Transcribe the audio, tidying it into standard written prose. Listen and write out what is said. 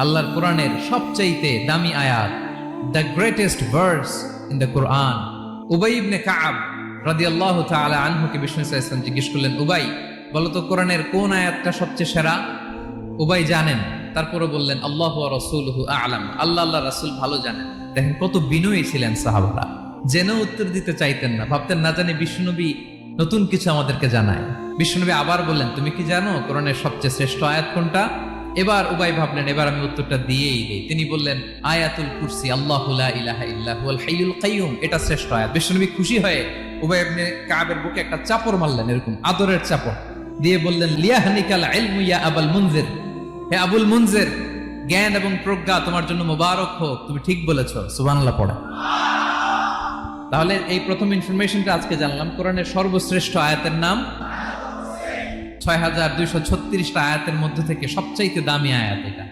আল্লাহর কোরআনের সবচাইতে দামি আয়াত, the greatest verse in the Quran. উবাই ইবনে কাব রাদিয়াল্লাহু তাআলা আনহুকে বিষ্ণু সাল্লাল্লাহু আলাইহি ওয়াসাল্লাম জিজ্ঞেস করলেন, উবাই বলো তো কোরআনের কোন আয়াতটা সবচেয়ে সেরা? উবাই জানেন, তারপরে বললেন আল্লাহু ওয়া রাসূলুহু আ'লাম, আল্লাহ রাসূল ভালো জানেন। দেখেন কত বিনয়ী ছিলেন সাহাবারা, জেনেও উত্তর দিতে চাইতেন না, ভাবতেন না জানি বিশ্বনবী নতুন কিছু আমাদেরকে জানায়। বিশ্বনবী আবার বললেন, তুমি কি জানো কোরআনের সবচেয়ে শ্রেষ্ঠ আয়াত কোনটা? এবার উবাই ভাবলেন এবার আমি উত্তরটা দিয়েই দেই। তিনি বললেন আয়াতুল কুরসি, আল্লাহু লা ইলাহা ইল্লা হুয়াল হাইয়ুল কাইয়ুম, এটা শ্রেষ্ঠ আয়াত। বিশ্বনবী খুশি হয়ে উবাই ইবনে কাবের বুকে একটা চাপড় মারলেন, এরকম আদরের চাপড় দিয়ে বললেন লিয়াহনিকাল ইলমু ইয়া আবুল মুনজির, হে আবুল মুনজির, জ্ঞান এবং প্রজ্ঞা তোমার জন্য মোবারক হোক, তুমি ঠিক বলেছো। সুবহানাল্লাহ পড়ে। তাহলে এই প্রথম ইনফরমেশনটা আজকে জানলাম, কোরআনের সর্বশ্রেষ্ঠ আয়াতের নাম ৬,২৩৬টা আয়াতের মধ্যে থেকে সবচাইতে দামি আয়াত এটা।